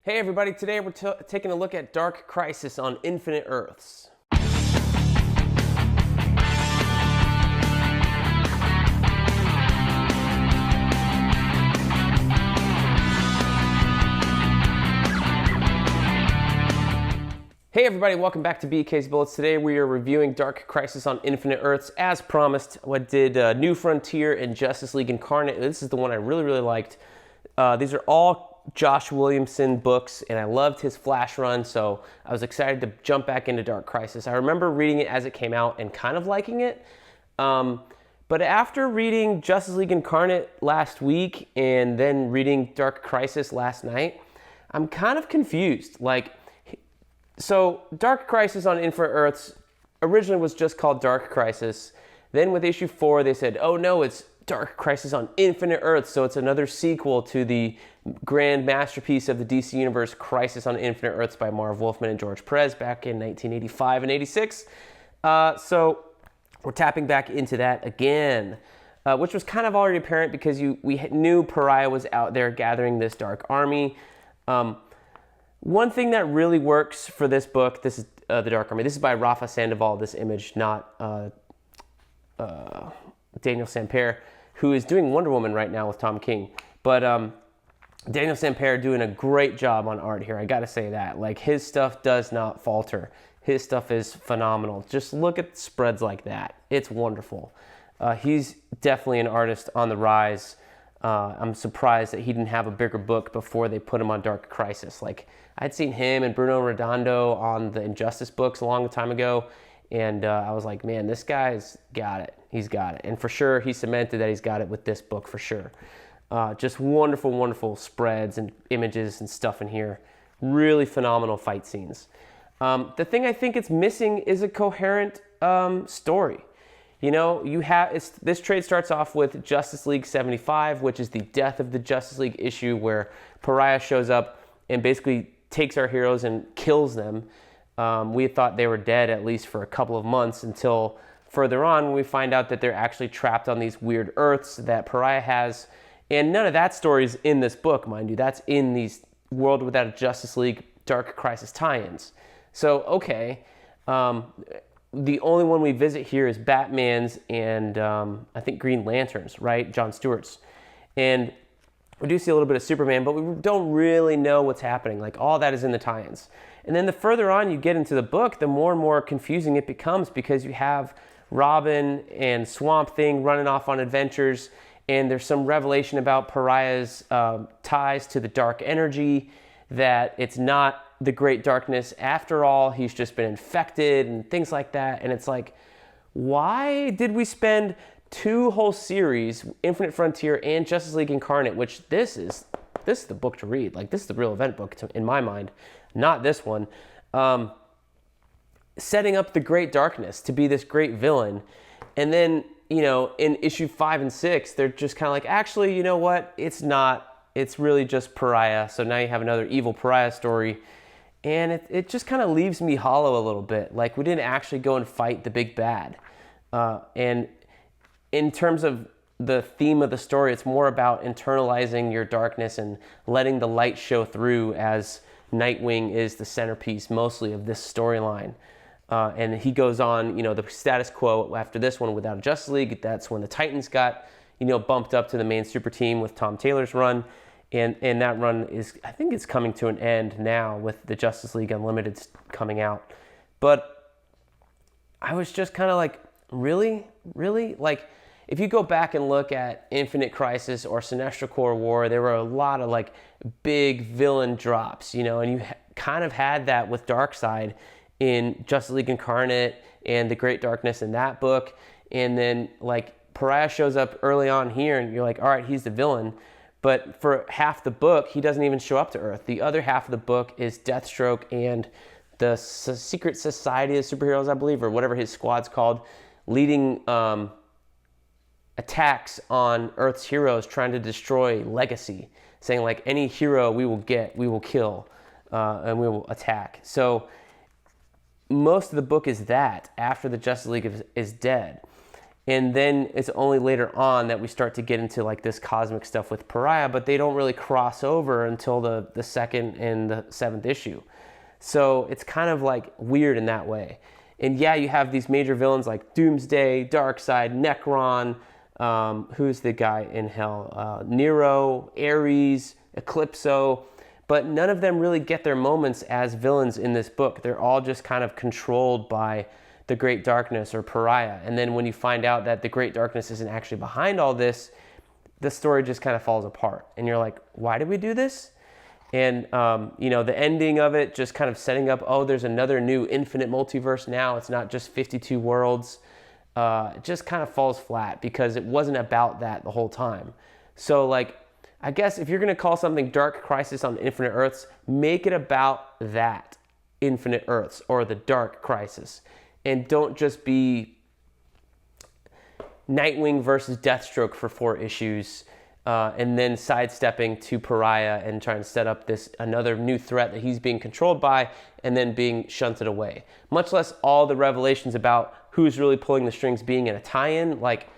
Hey everybody, today we're taking a look at Dark Crisis on Infinite Earths. Hey everybody, welcome back to BK's Bullets. Today we are reviewing Dark Crisis on Infinite Earths. As promised, what did New Frontier and Justice League Incarnate. This is the one I really liked. These are all Josh Williamson books, and I loved his Flash run, so I was excited to jump back into Dark Crisis. I remember reading it as it came out and kind of liking it, but after reading Justice League Incarnate last week and then reading Dark Crisis last night, I'm kind of confused. So Dark Crisis on Infinite Earths originally was just called Dark Crisis. Then with issue 4, they said, oh no, it's Dark Crisis on Infinite Earths, so it's another sequel to the grand masterpiece of the DC Universe, Crisis on Infinite Earths by Marv Wolfman and George Perez back in 1985 and 86. So we're tapping back into that again, which was kind of already apparent because we knew Pariah was out there gathering this dark army. One thing that really works for this book, this is The Dark Army. This is by Rafa Sandoval, this image, not Daniel Sampere, who is doing Wonder Woman right now with Tom King. But Daniel Sampere doing a great job on art here. I got to say that. His stuff does not falter. His stuff is phenomenal. Just look at spreads like that. It's wonderful. He's definitely an artist on the rise. I'm surprised that he didn't have a bigger book before they put him on Dark Crisis. I'd seen him and Bruno Redondo on the Injustice books a long time ago, and I was like, man, this guy's got it. He's got it. And for sure, he cemented that he's got it with this book for sure. Just wonderful, wonderful spreads and images and stuff in here. Really phenomenal fight scenes. The thing I think it's missing is a coherent story. You know, this trade starts off with Justice League 75, which is the death of the Justice League issue where Pariah shows up and basically takes our heroes and kills them. We thought they were dead at least for a couple of months until further on when we find out that they're actually trapped on these weird Earths that Pariah has. And none of that story is in this book, mind you. That's in these World Without a Justice League Dark Crisis tie-ins. So, okay. The only one we visit here is Batman's and I think Green Lantern's, right? John Stewart's. And we do see a little bit of Superman, but we don't really know what's happening. All that is in the tie-ins. And then the further on you get into the book, the more and more confusing it becomes because you have Robin and Swamp Thing running off on adventures, and there's some revelation about Pariah's ties to the dark energy, that it's not the great darkness after all, he's just been infected and things like that. And it's like, why did we spend 2 whole series, Infinite Frontier and Justice League Incarnate, which this is the book to read. This is the real event book in my mind, not this one. Setting up the great darkness to be this great villain. And then, in issue 5 and 6, they're just kind of like, actually, you know what? It's not. It's really just Pariah. So now you have another evil Pariah story. And it just kind of leaves me hollow a little bit. We didn't actually go and fight the big bad. And in terms of the theme of the story, it's more about internalizing your darkness and letting the light show through, as Nightwing is the centerpiece mostly of this storyline. And he goes on, the status quo after this one without a Justice League. That's when the Titans got, bumped up to the main super team with Tom Taylor's run. And that run I think it's coming to an end now with the Justice League Unlimited coming out. But I was just kind of like, really? If you go back and look at Infinite Crisis or Sinestro Corps War, there were a lot of big villain drops, and you kind of had that with Darkseid in Justice League Incarnate and the Great Darkness in that book. And then Pariah shows up early on here and you're like, all right, he's the villain. But for half the book, he doesn't even show up to Earth. The other half of the book is Deathstroke and the Secret Society of Superheroes, I believe, or whatever his squad's called, leading attacks on Earth's heroes, trying to destroy Legacy, saying any hero we will kill, and we will attack. So most of the book is that after the Justice League is dead. And then it's only later on that we start to get into like this cosmic stuff with Pariah, but they don't really cross over until the second and the 7th issue. So it's kind of like weird in that way. And yeah, you have these major villains like Doomsday, Darkseid, Necron, who's the guy in Hell? Nero, Ares, Eclipso, but none of them really get their moments as villains in this book. They're all just kind of controlled by the Great Darkness or Pariah. And then when you find out that the Great Darkness isn't actually behind all this, the story just kind of falls apart. And you're like, why did we do this? And, the ending of it just kind of setting up, oh, there's another new infinite multiverse now. It's not just 52 worlds. It just kind of falls flat because it wasn't about that the whole time. So, like, I guess if you're going to call something Dark Crisis on Infinite Earths, make it about that Infinite Earths or the Dark Crisis. And don't just be Nightwing versus Deathstroke for 4 issues, and then sidestepping to Pariah and trying to set up this another new threat that he's being controlled by and then being shunted away. Much less all the revelations about who's really pulling the strings being in a tie-in. Like,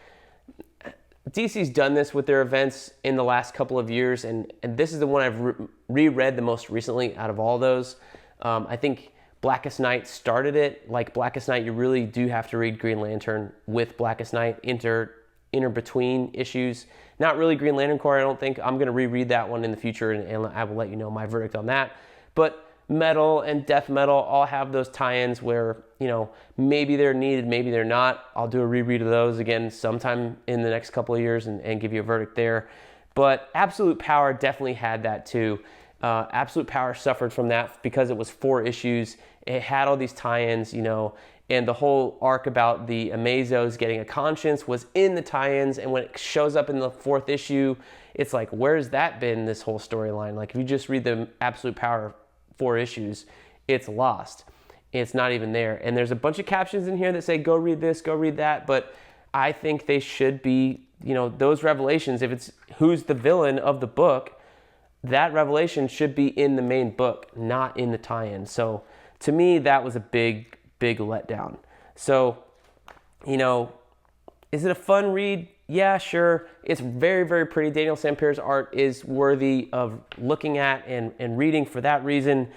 DC's done this with their events in the last couple of years, and this is the one I've reread the most recently out of all those. I think Blackest Night started it. Like Blackest Night, you really do have to read Green Lantern with Blackest Night inter between issues. Not really Green Lantern Corps, I don't think. I'm going to reread that one in the future, and I will let you know my verdict on that. But Metal and Death Metal all have those tie-ins where, maybe they're needed, maybe they're not. I'll do a reread of those again sometime in the next couple of years and give you a verdict there. But Absolute Power definitely had that too. Absolute Power suffered from that because it was 4 issues. It had all these tie-ins, and the whole arc about the Amazos getting a conscience was in the tie-ins, and when it shows up in the 4th issue, it's like, where's that been, this whole storyline? Like, if you just read the Absolute Power 4 issues, it's lost. It's not even there. And there's a bunch of captions in here that say, go read this, go read that, but I think they should be, those revelations, if it's who's the villain of the book, that revelation should be in the main book, not in the tie-in. So to me, that was a big, big letdown. So, is it a fun read? Yeah, sure. It's very, very pretty. Daniel Sampere's art is worthy of looking at and reading for that reason.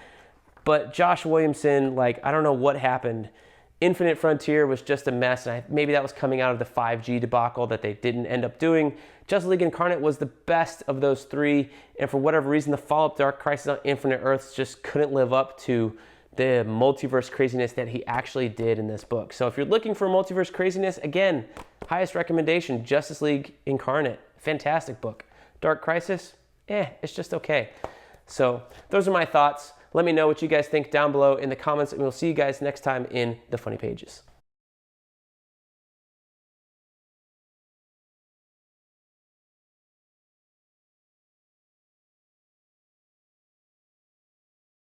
But Josh Williamson, I don't know what happened. Infinite Frontier was just a mess, and maybe that was coming out of the 5G debacle that they didn't end up doing. Justice League Incarnate was the best of those 3, and for whatever reason, the follow-up Dark Crisis on Infinite Earths just couldn't live up to the multiverse craziness that he actually did in this book. So if you're looking for multiverse craziness, again, highest recommendation, Justice League Incarnate. Fantastic book. Dark Crisis, it's just okay. So those are my thoughts. Let me know what you guys think down below in the comments, and we'll see you guys next time in the Funny Pages.